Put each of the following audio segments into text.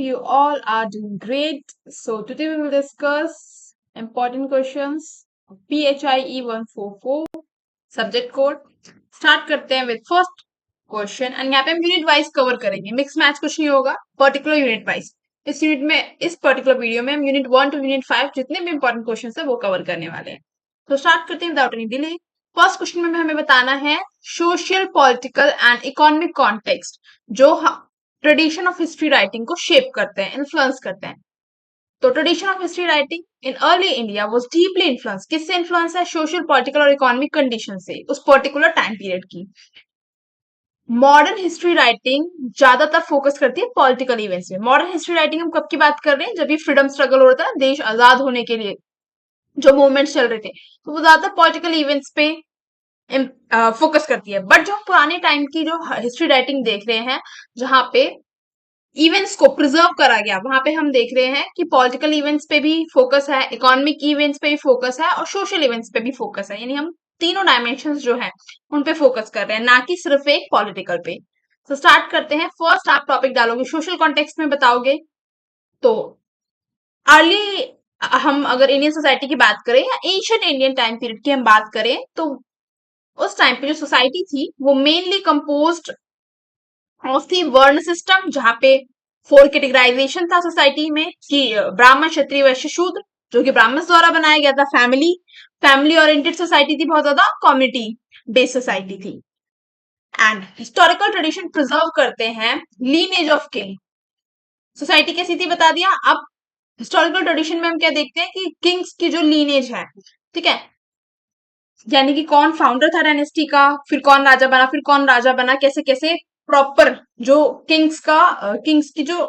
You all are doing great. So today we will discuss important questions PHIE 144 subject code. Start करते हैं with first question and यहाँ पे हम unit wise cover करेंगे. Mix match कुछ नहीं होगा, पर्टिकुलर यूनिट वाइज. इस पर्टिकुलर वीडियो में हम यूनिट 1 टू यूनिट 5 जितने भी इंपॉर्टेंट क्वेश्चन है वो कवर करने वाले हैं. तो स्टार्ट करते हैं without any delay. First question में हमें बताना है social political and economic context जो ट्रेडिशन ऑफ हिस्ट्री राइटिंग को शेप करते हैं, इन्फ्लुएंस करते हैं. तो tradition of history writing in early India was deeply influence. किससे इन्फ्लुएंस है? सोशल पॉलिटिकल और इकोनॉमिक कंडीशन से, उस पर्टिकुलर टाइम पीरियड की. मॉडर्न हिस्ट्री राइटिंग ज्यादातर फोकस करती है पॉलिटिकल इवेंट्स में. मॉडर्न हिस्ट्री राइटिंग हम कब की बात कर रहे हैं? जब ये फ्रीडम स्ट्रगल हो रहा था, देश आजाद होने के लिए जो मूवमेंट्स चल रहे थे, तो वो ज्यादातर पॉलिटिकल इवेंट्स पे फोकस करती है. बट जो पुराने टाइम की जो हिस्ट्री राइटिंग देख रहे हैं जहां पे इवेंट्स को प्रिजर्व करा गया, वहां पे हम देख रहे हैं कि पॉलिटिकल इवेंट्स पे भी फोकस है, इकोनॉमिक इवेंट्स पे भी फोकस है और सोशल इवेंट्स पे भी फोकस है. यानी हम तीनों डायमेंशंस जो है उन पे फोकस कर रहे हैं, ना कि सिर्फ एक पॉलिटिकल पे. तो स्टार्ट करते हैं. फर्स्ट आप टॉपिक डालोगे सोशल कॉन्टेक्स्ट में बताओगे. तो अर्ली हम अगर इंडियन सोसाइटी की बात करें या एंशिएंट इंडियन टाइम पीरियड की हम बात करें, तो उस टाइम पे जो सोसाइटी थी वो मेनली कंपोज्ड ऑफ दी वर्ण सिस्टम, जहां पे 4 कैटेगराइजेशन था सोसाइटी में कि ब्राह्मण, क्षत्रिय, वैश्य, शूद्र, जो कि ब्राह्मण द्वारा बनाया गया था. फैमिली ओरिएंटेड सोसाइटी थी, बहुत ज्यादा कम्युनिटी बेस्ड सोसाइटी थी. एंड हिस्टोरिकल ट्रेडिशन प्रिजर्व करते हैं लीनेज ऑफ किंग. सोसाइटी कैसी थी बता दिया. अब हिस्टोरिकल ट्रेडिशन में हम क्या देखते हैं कि किंग्स की जो लीनेज है, ठीक है, यानी कि कौन फाउंडर था डायनेस्टी का, फिर कौन राजा बना, कैसे कैसे प्रॉपर जो किंग्स की जो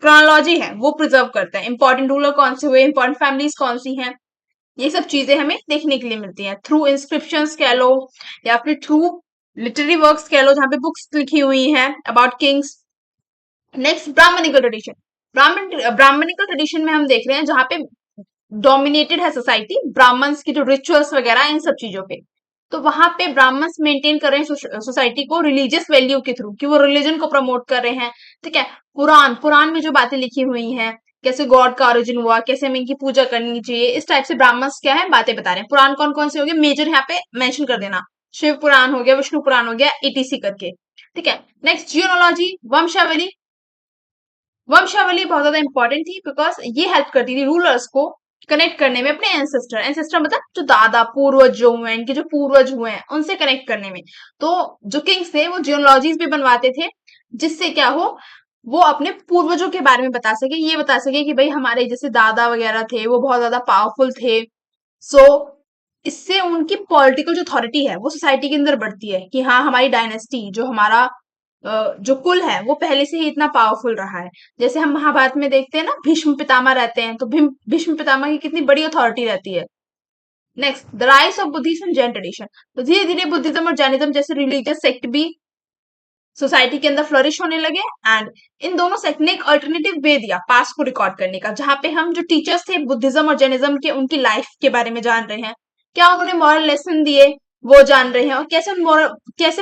क्रोनोलॉजी है वो प्रिजर्व करता है. इंपॉर्टेंट रूलर कौन से हुए, इंपॉर्टेंट फैमिलीज कौन सी हैं, ये सब चीजें हमें देखने के लिए मिलती हैं थ्रू इंस्क्रिप्शंस कह लो या फिर थ्रू लिटरेरी वर्क्स कह लो, जहां पे बुक्स लिखी हुई हैं about kings. Next Brahmanical tradition. Brahmanical tradition में हम देख रहे हैं जहां पे डोमिनेटेड है सोसाइटी ब्राह्मण्स की जो रिचुअल्स वगैरह इन सब चीजों पे. तो वहां पे ब्राह्मण्स मेंटेन कर रहे हैं सोसाइटी को रिलीजियस वैल्यू के थ्रू, कि वो रिलीजन को प्रमोट कर रहे हैं. ठीक है, पुराण में जो बातें लिखी हुई हैं, कैसे गॉड का ओरिजिन हुआ, कैसे हमें इनकी पूजा करनी चाहिए, इस टाइप से ब्राह्मण्स क्या है बातें बता रहे हैं. पुराण कौन कौन से हो गए मेजर यहाँ पे मेंशन कर देना. शिव पुराण हो गया, विष्णु पुराण हो गया, ईटीसी करके. ठीक है. नेक्स्ट जियोनोलॉजी, वंशावली बहुत ज्यादा इंपॉर्टेंट थी बिकॉज ये हेल्प करती थी रूलर्स को कनेक्ट करने में अपने एंसेस्टर मतलब जो दादा पूर्वज जो हुए, इनके जो पूर्वज हुए हैं उनसे कनेक्ट करने में. तो जो किंग्स थे वो जियोलॉजीज भी बनवाते थे, जिससे क्या हो, वो अपने पूर्वजों के बारे में बता सके, ये बता सके कि भाई हमारे जैसे दादा वगैरह थे वो बहुत ज्यादा पावरफुल थे. सो इससे उनकी पॉलिटिकल जो अथॉरिटी है वो सोसाइटी के अंदर बढ़ती है कि हाँ हमारी डायनेस्टी, जो हमारा जो कुल है वो पहले से ही इतना पावरफुल रहा है. जैसे हम महाभारत में देखते हैं ना, भीष्म पितामह रहते हैं, तो भीष्म पितामह की कितनी बड़ी अथॉरिटी रहती है. Next the rise of Buddhism and Jain tradition. तो धीरे धीरे बुद्धिज्म और जैनिज्म जैसे रिलीजियस सेक्ट भी सोसाइटी के अंदर फ्लरिश होने लगे. एंड इन दोनों सेक्ट ने एक अल्टरनेटिव वे दिया पास्ट को रिकॉर्ड करने का, जहां पे हम जो टीचर्स थे बुद्धिज्म और जैनिज्म के, उनकी लाइफ के बारे में जान रहे हैं, क्या उन्होंने मॉरल लेसन दिए वो जान रहे हैं, और कैसे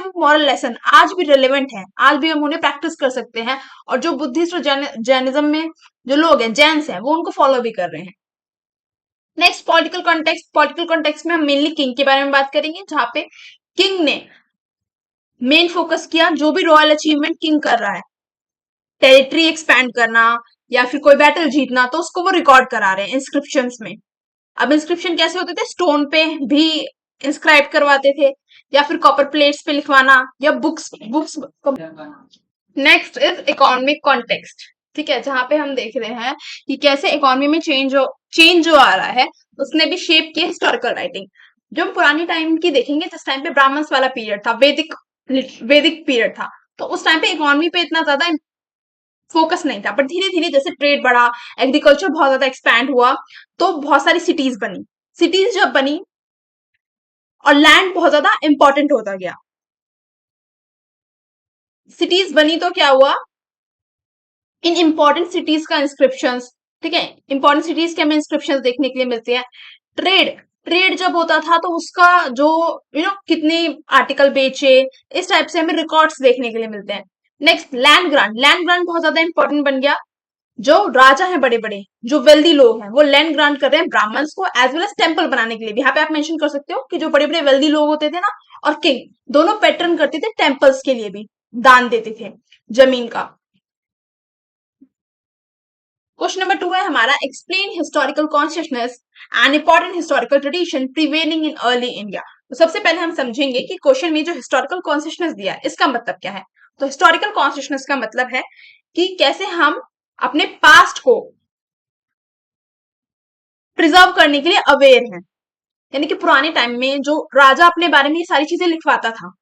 वो मॉरल लेसन आज भी रिलेवेंट है, आज भी हम उन्हें प्रैक्टिस कर सकते हैं. और जो बुद्धिस्ट और जैनिज्म में जो लोग हैं, जैन्स हैं, वो उनको फॉलो भी कर रहे हैं. नेक्स्ट पॉलिटिकल कॉन्टेक्स्ट में हम मेनली किंग के बारे में बात करेंगे, जहां पे किंग ने मेन फोकस किया जो भी रॉयल अचीवमेंट किंग कर रहा है, टेरिटरी एक्सपैंड करना या फिर कोई बैटल जीतना, तो उसको वो रिकॉर्ड करा रहे हैं इंस्क्रिप्शंस में. अब इंस्क्रिप्शन कैसे होते थे? स्टोन पे भी इंस्क्राइब करवाते थे या फिर कॉपर प्लेट्स पे लिखवाना या books. Next is economic context. ठीक है, जहां पे हम देख रहे हैं कि कैसे इकोनॉमी में चेंज जो आ रहा है उसने भी शेप किया हिस्टोरिकल राइटिंग. जो हम पुरानी टाइम की देखेंगे, जिस टाइम पे ब्राह्मण्स वाला पीरियड था, वैदिक पीरियड था, तो उस टाइम पे इकोनॉमी पे इतना ज्यादा फोकस नहीं था. बट धीरे धीरे जैसे ट्रेड बढ़ा, एग्रीकल्चर बहुत ज्यादा एक्सपैंड हुआ, तो बहुत सारी सिटीज जब बनी और लैंड बहुत ज्यादा इंपॉर्टेंट होता गया. सिटीज बनी तो क्या हुआ, इन इंपॉर्टेंट सिटीज का इंस्क्रिप्शंस, ठीक है, इंपॉर्टेंट सिटीज के हमें इंस्क्रिप्शंस देखने के लिए मिलते हैं. ट्रेड जब होता था तो उसका जो कितने आर्टिकल बेचे, इस टाइप से हमें रिकॉर्ड्स देखने के लिए मिलते हैं. नेक्स्ट लैंड ग्रांट बहुत ज्यादा इंपॉर्टेंट बन गया. जो राजा हैं बड़े बड़े, जो वेल्दी लोग हैं, वो लैंड ग्रांट कर रहे हैं ब्राह्मण्स को एज वेल एज टेम्पल बनाने के लिए भी। यहाँ पे आप मेंशन कर सकते हो कि जो बड़े बड़े वेल्दी लोग होते थे ना, और किंग, दोनों पैटर्न करते थे टेम्पल्स के लिए भी, दान देते थे जमीन का। क्वेश्चन नंबर 2 है हमारा, explain historical consciousness and important historical tradition prevailing in early India. तो सबसे पहले हम समझेंगे कि क्वेश्चन में जो हिस्टोरिकल कॉन्शियसनेस दिया है इसका मतलब क्या है। तो हिस्टोरिकल कॉन्शियसनेस का मतलब है कि कैसे हम अपने पास्ट को प्रिजर्व करने के लिए अवेयर हैं। यानी कि पुराने टाइम में जो राजा अपने बारे में ये सारी चीजें लिखवाता था,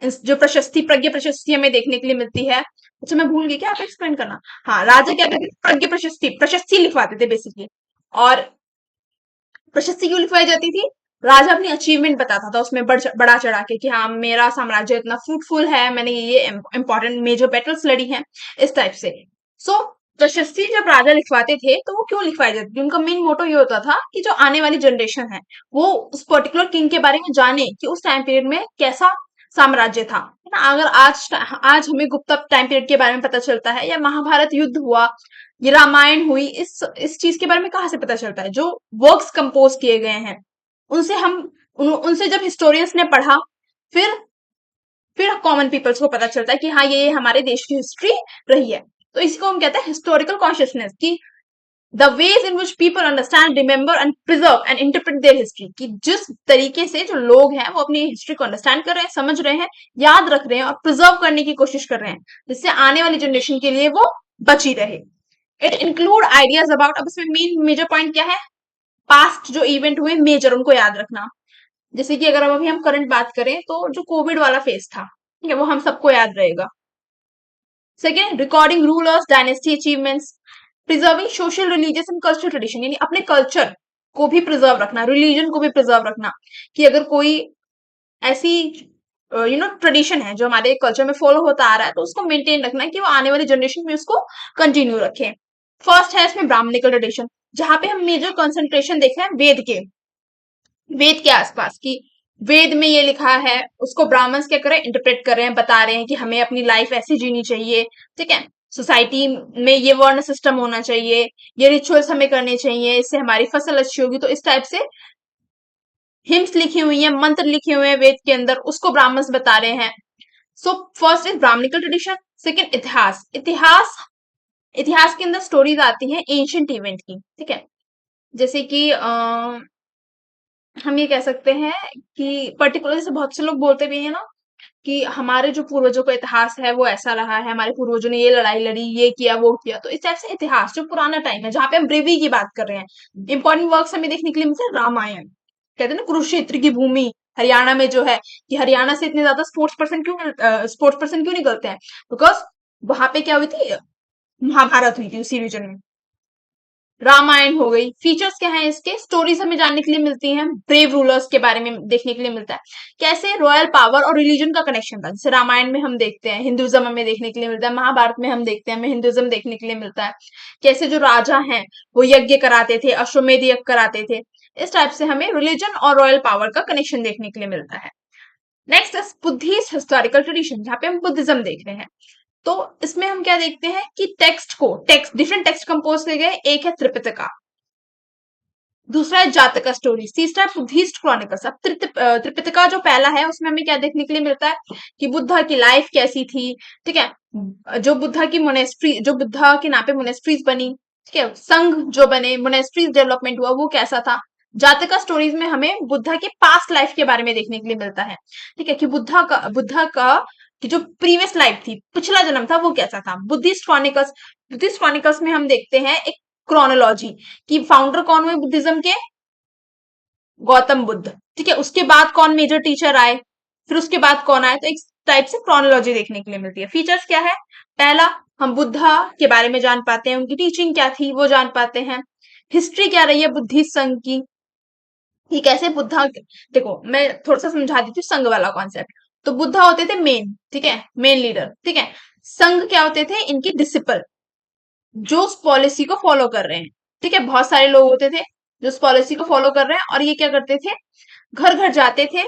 जो प्रशस्ति, प्रज्ञा प्रशस्ति हमें देखने के लिए मिलती है। अच्छा मैं भूल गई, क्या आप एक्सप्लेन करना। हाँ, राजा क्या करते थे, प्रज्ञा प्रशस्ति, प्रशस्ति लिखवाते थे बेसिकली। और प्रशस्ति क्यों लिखवाई जाती थी, राजा अपनी अचीवमेंट बताता था उसमें बड़ा चढ़ा के कि हाँ मेरा साम्राज्य इतना फ्रूटफुल है, मैंने ये इंपॉर्टेंट मेजर बैटल्स लड़ी हैं, इस टाइप से। सो प्रशस्ति जब राजा लिखवाते थे तो वो क्यों लिखवाई जाती थी, उनका मेन मोटो ये होता था कि जो आने वाली जनरेशन है वो उस पर्टिकुलर किंग के बारे में जाने कि उस टाइम पीरियड में कैसा साम्राज्य था, है ना। अगर आज हमें गुप्ता टाइम पीरियड के बारे में पता चलता है, या महाभारत युद्ध हुआ, ये रामायण हुई, इस चीज के बारे में कहाँ से पता चलता है, जो वर्क्स कंपोज किए गए हैं उनसे उनसे जब हिस्टोरियंस ने पढ़ा, फिर फिर कॉमन पीपल्स को पता चलता है कि हाँ ये हमारे देश की हिस्ट्री रही है। तो इसी को हम कहते हैं हिस्टोरिकल कॉन्शियसनेस, की the ways in which people understand, remember and preserve and interpret there history, कि जिस तरीके से जो लोग हैं वो अपनी हिस्ट्री को अंडरस्टैंड कर रहे हैं, समझ रहे हैं, याद रख रहे हैं और प्रिजर्व करने की कोशिश कर रहे हैं, जिससे आने वाली जनरेशन के लिए वो बची रहे। इट इंक्लूड आइडियाज अबाउट, अब इसमें मेन मेजर पॉइंट क्या है, पास्ट जो इवेंट हुए मेजर उनको याद रखना। जैसे कि अगर अभी हम करंट बात करें तो जो कोविड वाला फेज था, ठीक है, वो हम सबको याद रहेगा। Second, recording rulers, dynasty achievements, preserving social, religious and cultural tradition, यानी अपने कल्चर को भी प्रिजर्व रखना, रिलीजन को भी प्रिजर्व रखना, कि अगर कोई ऐसी ट्रेडिशन है जो हमारे कल्चर में फॉलो होता आ रहा है तो उसको मेंटेन रखना है कि वो आने वाली जनरेशन में उसको कंटिन्यू रखे। फर्स्ट है इसमें ब्राह्मणिकल ट्रेडिशन, जहां पे हम मेजर कंसंट्रेशन देख रहे हैं वेद के आसपास, की वेद में ये लिखा है, उसको ब्राह्मण्स क्या कर रहे हैं, इंटरप्रेट कर रहे हैं, बता रहे हैं कि हमें अपनी लाइफ ऐसी जीनी चाहिए, ठीक है, सोसाइटी में ये वर्ण सिस्टम होना चाहिए, ये रिचुअल्स हमें करने चाहिए, इससे हमारी फसल अच्छी होगी। तो इस टाइप से हिम्स लिखी हुई है, मंत्र लिखे हुए हैं वेद के अंदर, उसको ब्राह्मण्स बता रहे हैं। So first is Brahmanical tradition. Second, इतिहास इतिहास के अंदर स्टोरीज आती हैं एंशियंट इवेंट की, ठीक है, जैसे कि हम ये कह सकते हैं कि पर्टिकुलर, जैसे बहुत से लोग बोलते भी हैं ना कि हमारे जो पूर्वजों का इतिहास है वो ऐसा रहा है, हमारे पूर्वजों ने ये लड़ाई लड़ी, ये किया, वो किया। तो इस टाइप से इतिहास जो पुराना टाइम है, जहाँ पे हम ब्रेवरी की बात कर रहे हैं, इंपॉर्टेंट वर्क्स हमें देखने के लिए मिलते हैं रामायण, कहते हैं ना कुरुक्षेत्र की भूमि, हरियाणा में जो है, कि हरियाणा से इतने ज्यादा स्पोर्ट्स पर्सन क्यों निकलते हैं, बिकॉज वहां पे क्या हुई थी, महाभारत हुई थी उसी रीजन में। रामायण हो गई। फीचर्स क्या है इसके, स्टोरीज हमें जानने के लिए मिलती हैं, ब्रेव रूलर्स के बारे में देखने के लिए मिलता है, कैसे रॉयल पावर और रिलीजन का कनेक्शन था, जैसे रामायण में हम देखते हैं, हिंदुइज्म हमें देखने के लिए मिलता है, महाभारत में हम देखते हैं हमें हिंदुइज्म देखने के लिए मिलता है, कैसे जो राजा हैं वो यज्ञ कराते थे, अश्वमेध यज्ञ कराते थे, इस टाइप से हमें रिलीजन और रॉयल पावर का कनेक्शन देखने के लिए मिलता है। नेक्स्ट बुद्धिस्ट हिस्टोरिकल ट्रेडिशन, जहाँ पे हम बुद्धिज्म देख रहे हैं। तो इसमें हम क्या देखते हैं कि टेक्स्ट डिफरेंट टेक्स्ट कंपोज किए गए, एक है त्रिपिटका, दूसरा है जातका स्टोरीज, तीसरा है बुद्धिस्ट क्रॉनिकल्स। अब त्रिपिटका जो पहला है उसमें हमें क्या देखने के लिए मिलता है कि बुद्धा की लाइफ कैसी थी, ठीक है, जो बुद्धा के नाम पे मोनेस्ट्रीज बनी, ठीक है, संघ जो बने, मोनेस्ट्रीज डेवलपमेंट हुआ, वो कैसा था। जातका स्टोरीज में हमें बुद्धा के पास्ट लाइफ के बारे में देखने के लिए मिलता है, ठीक है, कि बुद्धा का कि जो प्रीवियस लाइफ थी, पिछला जन्म था, वो कैसा था। बुद्धिस्ट क्रॉनिकल्स में हम देखते हैं एक क्रोनोलॉजी, कि फाउंडर कौन हुए बुद्धिज्म के, गौतम बुद्ध, ठीक है, उसके बाद कौन मेजर टीचर आए, फिर उसके बाद कौन आए। तो एक टाइप से क्रोनोलॉजी देखने के लिए मिलती है। फीचर्स क्या है, पहला, हम बुद्धा के बारे में जान पाते हैं, उनकी टीचिंग क्या थी वो जान पाते हैं, हिस्ट्री क्या रही है बुद्धिस्ट संघ की, कि कैसे बुद्धा, देखो मैं थोड़ा सा समझा देती हूँ संघ वाला कॉन्सेप्ट। तो बुद्धा होते थे मेन, ठीक है, मेन लीडर, ठीक है, संघ क्या होते थे, इनकी डिसिपल, जो उस पॉलिसी को फॉलो कर रहे हैं, ठीक है, बहुत सारे लोग होते थे जो उस पॉलिसी को फॉलो कर रहे हैं, और ये क्या करते थे, घर घर जाते थे,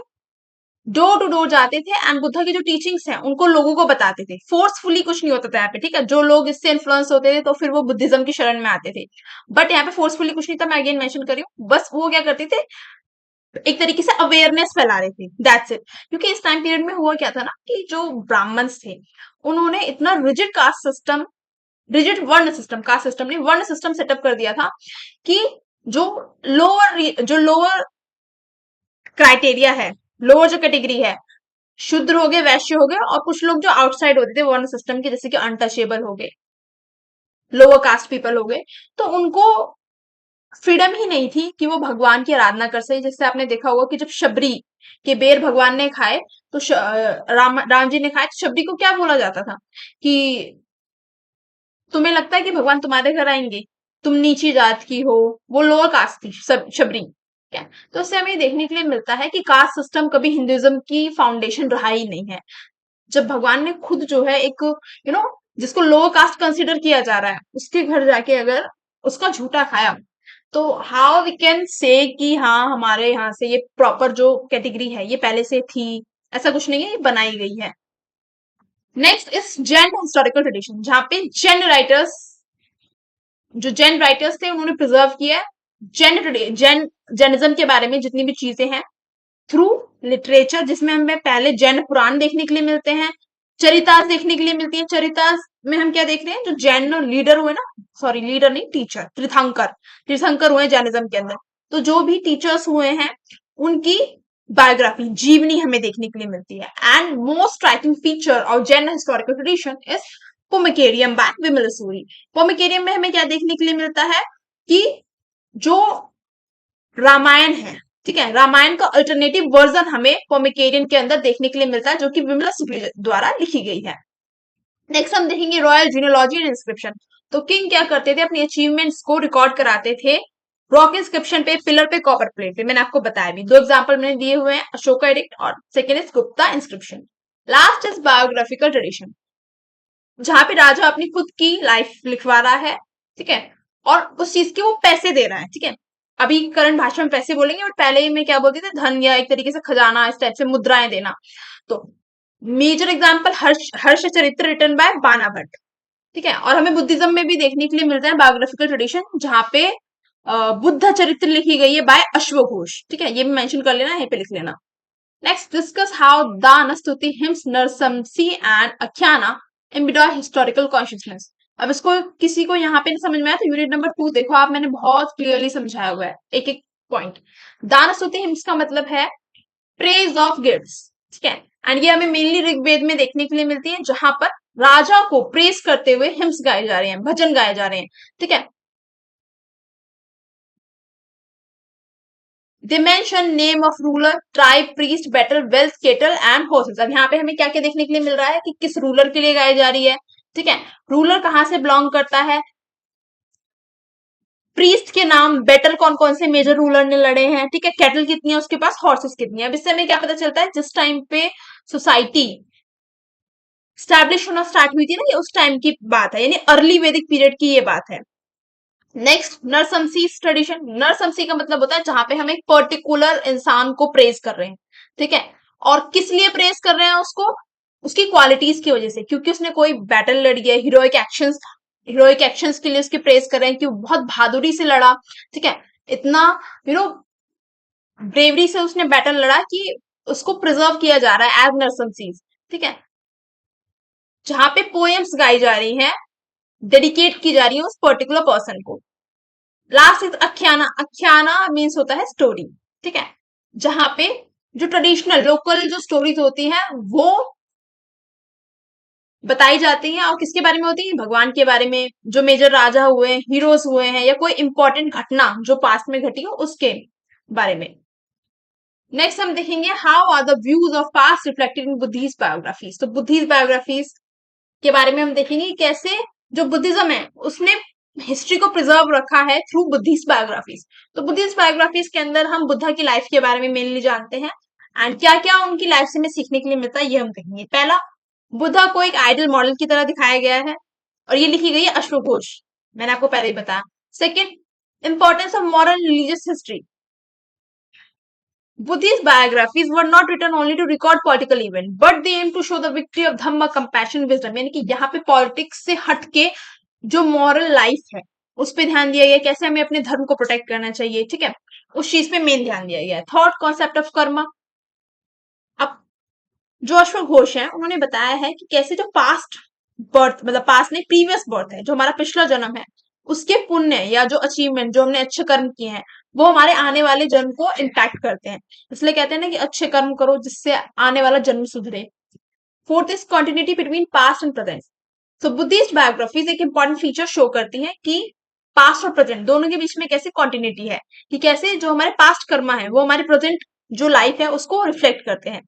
डोर टू डोर जाते थे एंड बुद्धा की जो टीचिंग्स हैं उनको लोगों को बताते थे। फोर्सफुली कुछ नहीं होता था यहाँ पे, ठीक है। जो लोग इससे इन्फ्लुएंस होते थे तो फिर वो बुद्धिज्म की शरण में आते थे, बट यहाँ पे फोर्सफुली कुछ नहीं था। मैं अगेन मेंशन कर रही हूँ, बस वो क्या करते थे, एक तरीके से अवेयरनेस फैला रहे थे, दैट्स इट। क्योंकि इस टाइम पीरियड में हुआ क्या था ना कि जो ब्राह्मण्स थे उन्होंने इतना रिजिड कास्ट सिस्टम, रिजिड वर्ण सिस्टम, कास्ट सिस्टम नहीं वर्ण सिस्टम सेटअप कर दिया था कि जो लोअर क्राइटेरिया है, लोअर जो कैटेगरी है, शूद्र हो गए, वैश्य हो गए, और कुछ लोग जो आउटसाइड होते थे वर्ण सिस्टम के, जैसे कि अनटचेबल हो गए, लोअर कास्ट पीपल हो गए, तो उनको फ्रीडम ही नहीं थी कि वो भगवान की आराधना कर सके। जैसे आपने देखा होगा कि जब शबरी के बेर भगवान ने खाए तो राम जी ने खाए, तो शबरी को क्या बोला जाता था कि तुम्हें लगता है कि भगवान तुम्हारे घर आएंगे, तुम नीची जात की हो। वो लोअर कास्ट थी शबरी, क्या। तो इससे हमें देखने के लिए मिलता है कि कास्ट सिस्टम कभी हिंदुइज्म की फाउंडेशन रहा ही नहीं है। जब भगवान ने खुद जो है एक जिसको लोअर कास्ट कंसिडर किया जा रहा है उसके घर जाके अगर उसका झूठा खाया, तो हाउ वी कैन से कि हाँ हमारे यहाँ से ये प्रॉपर जो कैटेगरी है ये पहले से थी। ऐसा कुछ नहीं है, ये बनाई गई है। Next is Jain historical tradition, जहाँ पे जैन राइटर्स थे उन्होंने प्रिजर्व किया है जैनिज्म के बारे में जितनी भी चीजें हैं थ्रू लिटरेचर, जिसमें हमें पहले जैन पुराण देखने के लिए मिलते हैं, चरितास देखने के लिए मिलती है। चरितास में हम क्या देख रहे हैं, जो जैन लीडर हुए ना, सॉरी लीडर नहीं टीचर, तीर्थंकर तीर्थंकर हुए जैनिज्म के अंदर, तो जो भी टीचर्स हुए हैं उनकी बायोग्राफी, जीवनी हमें देखने के लिए मिलती है। And most striking feature of Jain historical tradition is पोमिकेरियम बाय विमल सूरी। पोमिकेरियम में हमें क्या देखने के लिए मिलता है कि जो रामायण है, ठीक है, रामायण का अल्टरनेटिव वर्जन हमें पोमिकेरियन के अंदर देखने के लिए मिलता है, जो कि विमला सूरी द्वारा लिखी गई है। नेक्स्ट हम देखेंगे रॉयल जीनोलॉजी एंड इंस्क्रिप्शन। तो किंग क्या करते थे, अपनी अचीवमेंट्स को रिकॉर्ड कराते थे रॉक इंस्क्रिप्शन पे, पिलर पे, कॉपर प्लेट पे। मैंने आपको बताया भी, दो एग्जांपल मैंने दिए हुए हैं, अशोका एडिक्ट और second is Gupta inscription. Last is biographical tradition, जहां पे राजा अपनी खुद की लाइफ लिखवा रहा है, ठीक है, और उस चीज के वो पैसे दे रहा है, ठीक है। अभी करंट भाषा में पैसे बोलेंगे, बट पहले में क्या बोलते थे, धन या एक तरीके से खजाना, इस टाइप से मुद्राएं देना। तो मेजर एग्जाम्पल हर्ष चरित्र रिटन बाय बाना भट्ट, ठीक है। और हमें बुद्धिज्म में भी देखने के लिए मिलता है बायोग्राफिकल ट्रेडिशन, जहां पे बुद्ध चरित्र लिखी गई है बाय अश्वघोष, ठीक है, ये भी मेंशन कर लेना, यहीं पे लिख लेना। नेक्स्ट डिस्कस हाउ दान स्तुति हिम्स नरसमसी एंड आख्याना embody historical consciousness। अब इसको किसी को यहाँ पे नहीं समझ में आया तो यूनिट नंबर 2 देखो आप, मैंने बहुत क्लियरली समझाया हुआ है एक एक पॉइंट। दान स्तुति हिम्स का मतलब है प्रेज ऑफ गिफ्ट्स, ठीक है। एंड ये हमें मेनली ऋग्वेद में देखने के लिए मिलती है, जहां पर राजा को प्रेज करते हुए हिम्स गाए जा रहे हैं, भजन गाए जा रहे हैं, ठीक है। They mention name of ruler, tribe, priest, battle, wealth, kettle and horses. अब यहाँ पे हमें क्या क्या देखने के लिए मिल रहा है कि किस रूलर के लिए गाई जा रही है, ठीक है, रूलर कहाँ से बिलोंग करता है, प्रीस्ट के नाम, बैटल कौन कौन से मेजर रूलर ने लड़े हैं, ठीक है, कैटल कितनी है उसके पास, हॉर्सेस कितनी है। अब इससे हमें क्या पता चलता है, जिस टाइम पे सोसाइटी स्टैब्लिश होना स्टार्ट हुई थी ना, ये उस टाइम की बात है, यानी अर्ली वैदिक पीरियड की ये बात है। नेक्स्ट नरसमसी ट्रेडिशन, नरसमसी का मतलब होता है जहां पे हम एक पर्टिकुलर इंसान को प्रेज कर रहे हैं, ठीक है, और किस लिए प्रेज कर रहे हैं उसको, उसकी क्वालिटीज की वजह से, क्योंकि उसने कोई बैटल लड़ी है, हीरोइक एक्शंस के लिए उसकी प्रेज कर रहे हैं कि वो बहुत बहादुरी से लड़ा, ठीक है, इतना यू नो ब्रेवरी से उसने बैटल लड़ा कि उसको प्रिजर्व किया जा रहा है एज नरसमसीज, ठीक है। जहां पे पोएम्स गाई जा रही हैं, डेडिकेट की जा रही है उस पर्टिकुलर पर्सन को। लास्ट इज अख्याना, अख्याना मीन्स होता है स्टोरी, ठीक है, जहां पे जो ट्रेडिशनल लोकल जो स्टोरीज होती हैं वो बताई जाती हैं, और किसके बारे में होती है, भगवान के बारे में, जो मेजर राजा हुए, हीरोज हुए हैं, या कोई इंपॉर्टेंट घटना जो पास्ट में घटी हो उसके बारे में। नेक्स्ट हम देखेंगे how are the views of past reflected in Buddhist biographies. तो बुद्धिस्ट बायोग्राफीज के बारे में हम देखेंगे कि कैसे जो बुद्धिज्म है उसने हिस्ट्री को प्रिजर्व रखा है थ्रू बुद्धिस्ट बायोग्राफीज। तो बुद्धिस्ट बायोग्राफीज के अंदर हम बुद्धा की लाइफ के बारे में मेनली जानते हैं, एंड क्या क्या उनकी लाइफ से हमें सीखने के लिए मिलता है ये हम देखेंगे। पहला, बुद्धा को एक आइडल मॉडल की तरह दिखाया गया है, और ये लिखी गई है अश्वघोष, मैंने आपको पहले ही बताया। Second, importance of moral religious history, Buddhist biographies were not written only to record political event, but they aim to show the victory of dhamma, compassion, wisdom. यानी कि यहाँ पे पॉलिटिक्स से हटके जो मॉरल लाइफ है उस पर ध्यान दिया गया, कैसे हमें अपने धर्म को प्रोटेक्ट करना चाहिए, ठीक है, उस चीज पे मेन ध्यान दिया गया है। Third concept of Karma. अब जो अश्व घोष है उन्होंने बताया है कि कैसे जो पास्ट बर्थ, मतलब पास्ट नहीं, प्रीवियस बर्थ है, जो हमारा पिछला जन्म है, उसके पुण्य या जो अचीवमेंट, जो हमने अच्छे कर्म किए हैं, वो हमारे आने वाले जन्म को इम्पैक्ट करते हैं। इसलिए कहते हैं ना कि अच्छे कर्म करो जिससे आने वाला जन्म सुधरे। Fourth is continuity between past and present. So Buddhist biographies एक इंपॉर्टेंट फीचर शो करती हैं कि पास्ट और प्रेजेंट दोनों के बीच में कैसे कॉन्टिन्यूटी है, कि कैसे जो हमारे पास्ट कर्मा है वो हमारे प्रेजेंट जो लाइफ है उसको रिफ्लेक्ट करते हैं,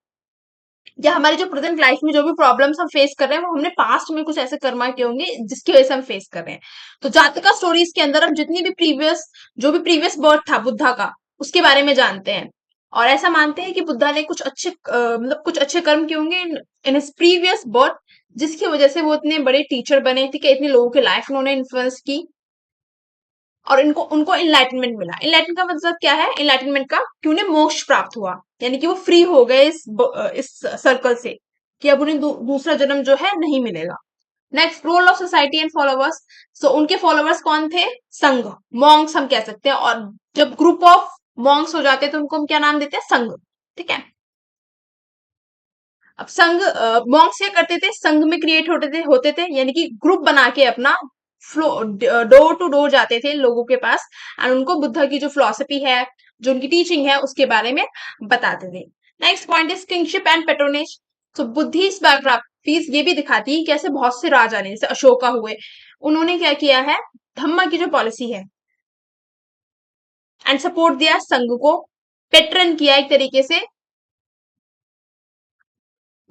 या हमारी जो प्रेजेंट लाइफ में जो भी प्रॉब्लम्स हम फेस कर रहे हैं वो हमने पास्ट में कुछ ऐसे कर्मा किए होंगे जिसकी वजह से हम फेस कर रहे हैं। तो जातका स्टोरीज के अंदर हम जितनी भी प्रीवियस, जो भी प्रीवियस बर्थ था बुद्धा का, उसके बारे में जानते हैं, और ऐसा मानते हैं कि बुद्धा ने कुछ अच्छे मतलब कुछ अच्छे कर्म किए होंगे इन हिज प्रीवियस बर्थ, जिसकी वजह से वो इतने बड़े टीचर बने, ठीक है, इतने लोगों की लाइफ उन्होंने इन्फ्लुएंस की, और इनको उनको इनलाइटनमेंट मिला। इनलाइटनमेंट का मतलब क्या है? इनलाइटनमेंट का कि उन्हें मोक्ष प्राप्त हुआ, यानी कि वो फ्री हो गए इस सर्कल से, कि अब उन्हें दूसरा जन्म जो है नहीं मिलेगा। Next, role of society and followers. So उनके फॉलोवर्स कौन थे? संघ, मॉन्क्स हम कह सकते हैं, और जब ग्रुप ऑफ मॉन्क्स हो जाते हैं तो उनको हम क्या नाम देते हैं? संघ, ठीक है। अब संघ, मॉन्क्स क्या करते थे? संघ में क्रिएट होते थे, यानी कि ग्रुप बना के अपना फ्लो डोर टू डोर जाते थे लोगों के पास, एंड उनको बुद्धा की जो फिलोसफी है, जो उनकी टीचिंग है, उसके बारे में बताते थे। Next point is kingship and patronage. तो बुद्धिस्ट बायोग्राफीज ये भी दिखाती है कैसे बहुत से राजा ने, जैसे अशोका हुए, उन्होंने क्या किया है, धम्मा की जो पॉलिसी है एंड सपोर्ट दिया संघ को, पेट्रन किया एक तरीके से।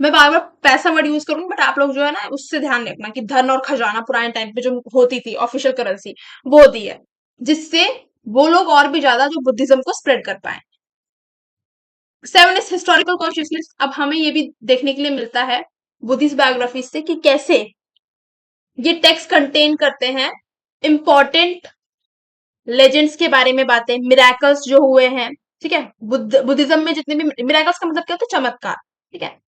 मैं बार बार पैसा वर्ड यूज करूँ, बट आप लोग जो है ना उससे ध्यान रखना कि धन और खजाना पुराने टाइम पे जो होती थी ऑफिशियल करेंसी, वो दी है, जिससे वो लोग और भी ज्यादा जो बुद्धिज्म को स्प्रेड कर पाए। Seven is historical consciousness. अब हमें ये भी देखने के लिए मिलता है बुद्धिस्ट बायोग्राफी से कि कैसे ये टेक्स्ट कंटेन करते हैं इंपॉर्टेंट लेजेंड्स के बारे में बातें, मिराकल्स जो हुए हैं, ठीक है, बुद्धिज्म में जितने भी मिराकल्स का मतलब क्या होता है? चमत्कार, ठीक है।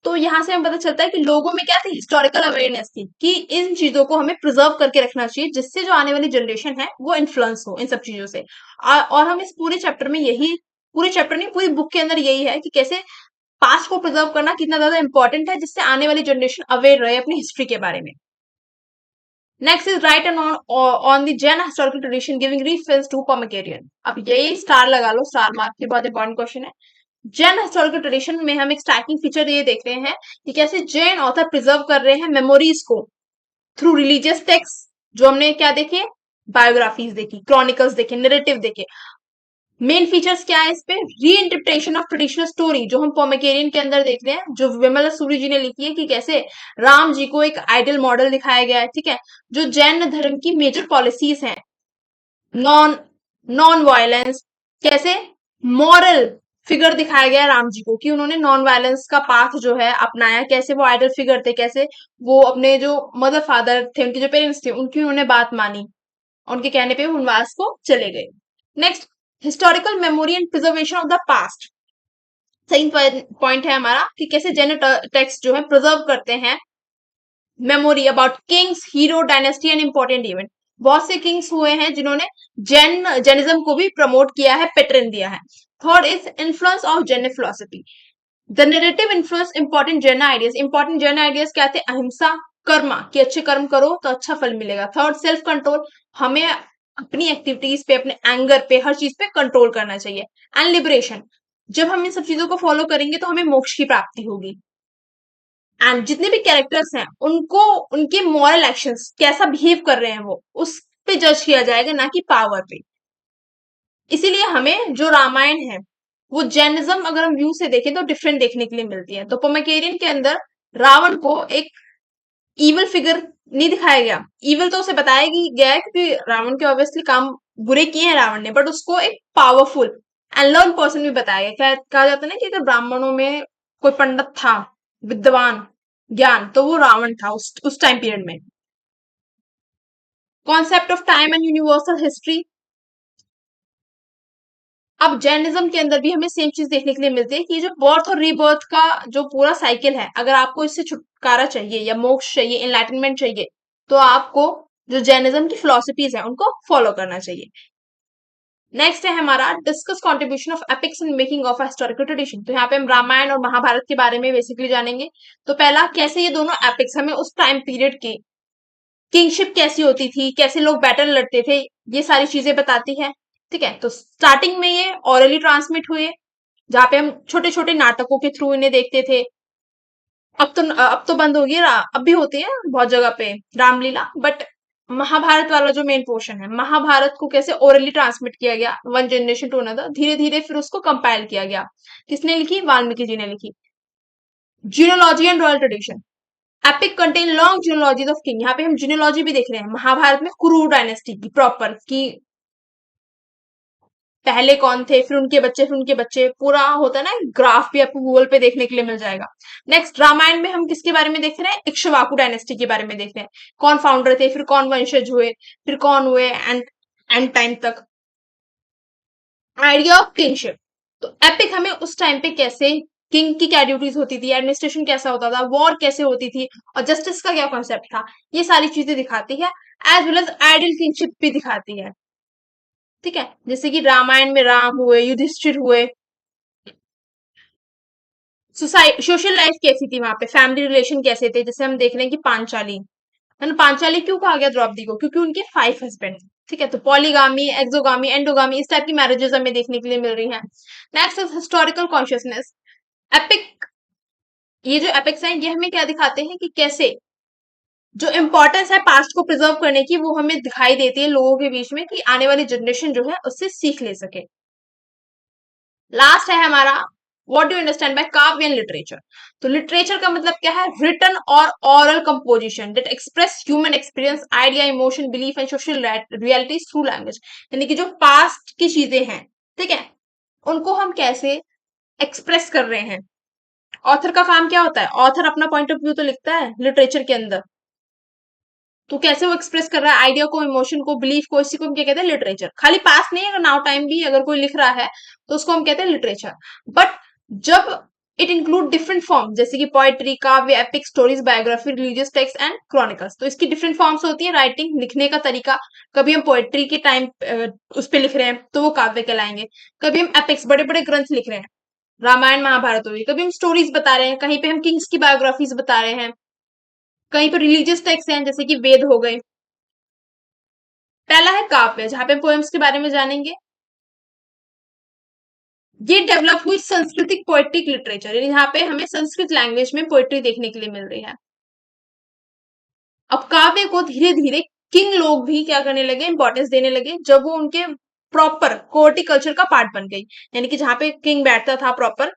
तो यहाँ से हमें पता चलता है कि लोगों में क्या थी? हिस्टोरिकल अवेयरनेस थी कि इन चीजों को हमें प्रिजर्व करके रखना चाहिए, जिससे जो आने वाली जनरेशन है वो इन्फ्लुएंस हो इन सब चीजों से। और हम इस पूरे चैप्टर में यही, पूरे चैप्टर नहीं पूरी बुक के अंदर यही है कि कैसे पास्ट को प्रिजर्व करना कितना ज्यादा इंपॉर्टेंट है, जिससे आने वाली जनरेशन अवेयर रहे अपनी हिस्ट्री के बारे में। Next is write and on the Jain historical tradition giving reference to कॉमिकेरियन। अब यही स्टार लगा लो, स्टार मार्क के बहुत इंपॉर्टेंट क्वेश्चन है। जैन हिस्टोरिकल ट्रेडिशन में हम एक स्टार्टिंग फीचर ये देख रहे हैं कि कैसे जैन ऑथर प्रिजर्व कर रहे हैं मेमोरीज को थ्रू रिलीजियस टेक्स्ट। जो हमने क्या देखे? बायोग्राफीज देखी, क्रॉनिकल्स देखे, नरेटिव देखे। मेन फीचर्स क्या है इस पे? री इंटरप्रिटेशन ऑफ ट्रेडिशनल स्टोरी, जो हम पोमेकेरियन के अंदर देख रहे हैं, जो विमला सूरी जी ने लिखी है, कि कैसे राम जी को एक आइडियल मॉडल दिखाया गया है, ठीक है। जो जैन धर्म की मेजर पॉलिसीज हैं, नॉन नॉन वायलेंस, कैसे मॉरल फिगर दिखाया गया राम जी को, कि उन्होंने नॉन वायलेंस का पाथ जो है अपनाया, कैसे वो आइडल फिगर थे, कैसे वो अपने जो मदर फादर थे, उनके जो पेरेंट्स थे, उनकी उन्होंने बात मानी, उनके कहने पे वनवास को चले गए। Next, historical memory and preservation of the past. सही पॉइंट है हमारा कि कैसे जैन टेक्स्ट जो है प्रिजर्व करते हैं memory about Kings, hero, dynasty and important event. बहुत से किंग्स हुए हैं जिन्होंने जैनिज्म को भी प्रमोट किया है, पेट्रन दिया है। Third is influence of Jain philosophy. The narrative influence important Jain ideas. Important Jain ideas क्या थे? अहिंसा, कर्मा, कि अच्छे कर्म करो तो अच्छा फल मिलेगा। थर्ड, सेल्फ कंट्रोल, हमें अपनी एक्टिविटीज पे, अपने एंगर पे, हर चीज पे कंट्रोल करना चाहिए। एंड लिबरेशन, जब हम इन सब चीजों को फॉलो करेंगे तो हमें मोक्ष की प्राप्ति होगी। एंड जितने भी कैरेक्टर्स हैं उनको उनके मॉरल एक्शंस कैसा बिहेव कर रहे हैं वो उस पे जज किया जाएगा, ना कि पावर पे। इसीलिए हमें जो रामायण है वो जैनिज्म अगर हम व्यू से देखें तो डिफरेंट देखने के लिए मिलती है। तो पोमेकेरियन के अंदर रावण को एक इवल फिगर नहीं दिखाया गया। इवल तो उसे बताया गया है क्योंकि रावण के ऑब्वियसली काम बुरे किए हैं रावण ने, बट उसको एक पावरफुल एंड लर्न पर्सन भी बताया गया। क्या कहा जाता है ना कि अगर ब्राह्मणों में कोई पंडित था, विद्वान, ज्ञान, तो वो रावण था उस टाइम पीरियड में। Concept of time and universal history. अब जैनिज्म के अंदर भी हमें सेम चीज देखने के लिए मिलती है कि जो बर्थ और रीबर्थ का जो पूरा साइकिल है, अगर आपको इससे छुटकारा चाहिए या मोक्ष चाहिए, एनलाइटनमेंट चाहिए, तो आपको जो जैनिज्म की फिलोसफीज है उनको फॉलो करना चाहिए। नेक्स्ट है हमारा discuss contribution of epics in making of historical tradition. तो यहाँ पे हम रामायण और महाभारत के बारे में बेसिकली जानेंगे। तो पहला, कैसे ये दोनों एपिक्स हमें उस टाइम पीरियड की किंगशिप कैसी होती थी, कैसे लोग बैटल लड़ते थे, ये सारी चीजें बताती है। ठीक है, तो स्टार्टिंग में ये ऑरली ट्रांसमिट हुए, जहाँ पे हम छोटे छोटे नाटकों के थ्रू इन्हें देखते थे। अब तो बंद हो गया, अब भी होती है बहुत जगह पे रामलीला, बट महाभारत वाला जो मेन पोर्शन है, महाभारत को कैसे ओरली ट्रांसमिट किया गया वन जनरेशन टू अनदर, धीरे धीरे फिर उसको कंपाइल किया गया। किसने लिखी? वाल्मीकि जी ने लिखी। Genealogy and royal tradition. Epic contain long genealogies of king. यहाँ पे हम जीनोलॉजी भी देख रहे हैं महाभारत में, कुरु डायनेस्टी की प्रॉपर की पहले कौन थे, फिर उनके बच्चे, फिर उनके बच्चे, पूरा होता है ना ग्राफ भी आपको गूगल पे देखने के लिए मिल जाएगा। नेक्स्ट, रामायण में हम किसके बारे में देख रहे हैं? इक्ष्वाकु डायनेस्टी के बारे में देख रहे हैं। कौन फाउंडर थे, फिर कौन वंशज हुए, फिर कौन हुए एंड एंड टाइम तक। Idea of kingship. तो एपिक हमें उस टाइम पे कैसे किंग की क्या ड्यूटीज होती थी, एडमिनिस्ट्रेशन कैसा होता था, वॉर कैसे होती थी, और जस्टिस का क्या कॉन्सेप्ट था, ये सारी चीजें दिखाती है। As well as ideal kingship भी दिखाती है। ठीक है, जैसे कि रामायण में राम हुए, युधिष्ठिर हुए। सोसाइटी, सोशल लाइफ कैसी थी वहां पे, फैमिली रिलेशन कैसे थे, जैसे हम देख रहे हैं कि पांचाली है ना। पांचाली क्यों कहा गया द्रौपदी को? क्योंकि उनके 5 हस्बैंड। ठीक है, तो पॉलीगामी, एक्सोगामी, एंडोगामी, इस टाइप की मैरिजेस हमें देखने के लिए मिल रही हैं। Next is historical consciousness. Epic, ये जो एपिक्स हैं ये हमें क्या दिखाते हैं कि कैसे जो इम्पोर्टेंस है पास्ट को प्रिजर्व करने की, वो हमें दिखाई देती है लोगों के बीच में, कि आने वाली जनरेशन जो है उससे सीख ले सके। लास्ट है हमारा, what do understand by kavya and literature. तो लिटरेचर का मतलब क्या है? रिटन और oral composition that express human experience, idea, emotion, belief and social realities through language. यानी कि जो पास्ट की चीजें हैं, ठीक है, उनको हम कैसे एक्सप्रेस कर रहे हैं। ऑथर का काम क्या होता है? ऑथर अपना पॉइंट ऑफ व्यू तो लिखता है लिटरेचर के अंदर, तो कैसे वो एक्सप्रेस कर रहा है आइडिया को, इमोशन को, बिलीफ को, इसी को हम क्या कहते हैं? लिटरेचर। खाली पास्ट नहीं, अगर नाउ टाइम भी अगर कोई लिख रहा है तो उसको हम कहते हैं लिटरेचर। बट जब इट इंक्लूड डिफरेंट फॉर्म, जैसे कि पोएट्री, काव्य, epic, stories, biography, religious text and chronicles, तो इसकी डिफरेंट फॉर्म्स होती है। राइटिंग, लिखने का तरीका, कभी हम पोएट्री के टाइम उस पर लिख रहे हैं तो वो काव्य कहलाएंगे। कभी हम एपिक्स, बड़े बड़े ग्रंथ लिख रहे हैं, रामायण महाभारत हो गई। कभी हम स्टोरीज बता रहे हैं, कहीं पे हम किंग्स की बायोग्राफीज बता रहे हैं, कहीं पर रिलीजियस टेक्स्ट हैं जैसे कि वेद हो गए। पहला है काव्य, जहां पे पोएम्स के बारे में जानेंगे। ये डेवलप हुई संस्कृतिक पोएटिक लिटरेचर, यानी यहाँ पे हमें संस्कृत लैंग्वेज में पोएट्री देखने के लिए मिल रही है। अब काव्य को धीरे धीरे किंग लोग भी क्या करने लगे? इंपॉर्टेंस देने लगे, जब वो उनके प्रॉपर कोर्टी कल्चर का पार्ट बन गई। यानी कि जहां पे किंग बैठता था, प्रॉपर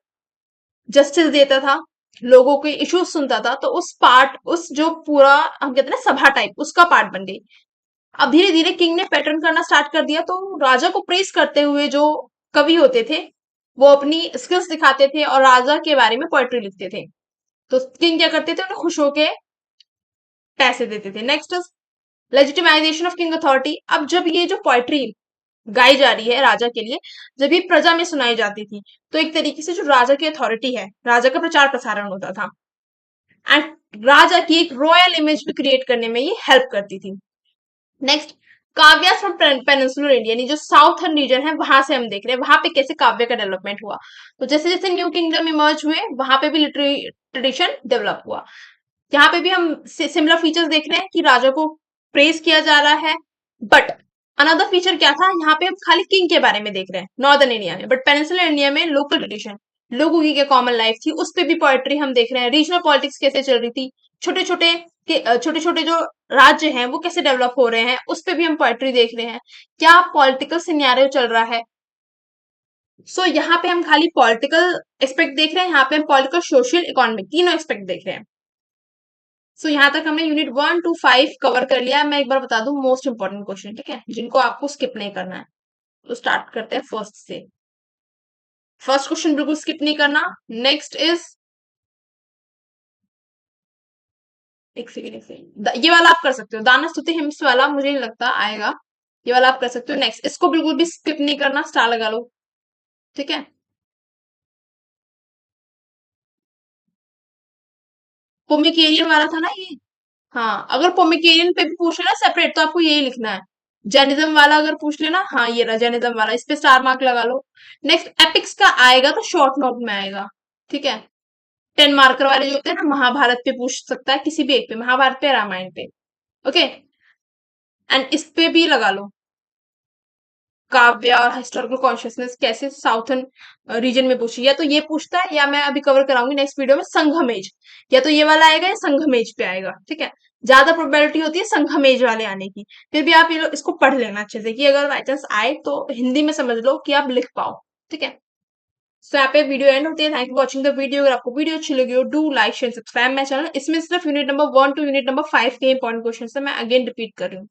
जस्टिस देता था, लोगों के इश्यूज सुनता था, तो उस पार्ट, उस जो पूरा हम कहते हैं ना सभा टाइप, उसका पार्ट बन गई। अब धीरे धीरे किंग ने पैटर्न करना स्टार्ट कर दिया, तो राजा को प्रेस करते हुए जो कवि होते थे वो अपनी स्किल्स दिखाते थे और राजा के बारे में पोएट्री लिखते थे। तो किंग क्या करते थे? उन्हें खुश होके पैसे देते थे। Next legitimisation of king authority. अब जब ये जो पोएट्री गाई जा रही है राजा के लिए, जब ये प्रजा में सुनाई जाती थी, तो एक तरीके से जो राजा की अथॉरिटी है, राजा का प्रचार प्रसारण होता था, एंड राजा की एक रॉयल इमेज भी क्रिएट करने में ये हेल्प करती थी। नेक्स्ट, काव्य फ्रॉम पेनिनसुलर इंडिया, यानी जो साउथर्न रीजन है वहां से हम देख रहे हैं वहां पे कैसे काव्य का डेवलपमेंट हुआ। तो जैसे जैसे न्यू किंगडम इमर्ज हुए, वहां पे भी लिटरेरी ट्रेडिशन डेवलप हुआ। यहाँ पे भी हम सिमिलर फीचर्स देख रहे हैं कि राजा को प्रेज किया जा रहा है, बट अनदर फीचर क्या था? यहाँ पे हम खाली किंग के बारे में देख रहे हैं नॉर्दर्न इंडिया में, बट पेनिनसुलर इंडिया में लोकल ट्रेडिशन, लोगों की क्या कॉमन लाइफ थी, उस पे भी पोएट्री हम देख रहे हैं। रीजनल पॉलिटिक्स कैसे चल रही थी, छोटे छोटे छोटे छोटे जो राज्य हैं वो कैसे डेवलप हो रहे हैं, उस पे भी हम पोएट्री देख रहे हैं। क्या पॉलिटिकल सिनेरियो चल रहा है। सो यहाँ पे हम खाली पॉलिटिकल एक्सपेक्ट देख रहे हैं, यहाँ पे हम पॉलिटिकल, सोशल, इकोनॉमिक, तीनों एक्सपेक्ट देख रहे हैं। सो यहाँ तक हमने यूनिट 1 to 5 कवर कर लिया। मैं एक बार बता दूं मोस्ट इंपॉर्टेंट क्वेश्चन, ठीक है, जिनको आपको स्किप नहीं करना है। तो स्टार्ट करते हैं फर्स्ट से। फर्स्ट क्वेश्चन बिल्कुल स्किप नहीं करना। नेक्स्ट इज, एक सेकेंड, ये वाला आप कर सकते हो, दाना स्तुति हिम्स वाला मुझे नहीं लगता आएगा, ये वाला आप कर सकते हो। नेक्स्ट, इसको बिल्कुल भी स्किप नहीं करना, स्टार लगा लो। ठीक है। पोमिकेरियन वाला था ना ये। हाँ, अगर पोमिकेरियन पे भी पूछ लेना सेपरेट तो आपको यही लिखना है। जैनिज्म वाला अगर पूछ लेना, हाँ ये रहा जैनिज्म वाला, इस पे स्टार मार्क लगा लो। नेक्स्ट एपिक्स का आएगा तो शॉर्ट नोट में आएगा। ठीक है। 10 मार्कर वाले जो होते हैं ना, महाभारत पे पूछ सकता है, किसी भी एक पे, महाभारत पे, रामायण पे। ओके। एंड इस पे भी लगा लो, काव्य और हिस्टोरिकल कॉन्शियसनेस कैसे साउथर्न रीजन में पूछी, या तो ये पूछता है या मैं अभी कवर कराऊंगी नेक्स्ट वीडियो में संघमेज, या तो ये वाला आएगा या संघमेज पे आएगा। ठीक है। ज्यादा प्रोबेबिलिटी होती है संघमेज वाले आने की। फिर भी आप ये इसको पढ़ लेना अच्छे से कि अगर बाई चांस आए तो हिंदी में समझ लो कि आप लिख पाओ। ठीक है। सो यहाँ पे वीडियो एंड होती है। Thank you watching the video. अगर आपको वीडियो अच्छी लगी हो, do like share subscribe my channel. इसमें सिर्फ unit number 1 to unit number 5 के इंपॉर्टेंट क्वेश्चन है, मैं अगेन रिपीट कर रही हूँ।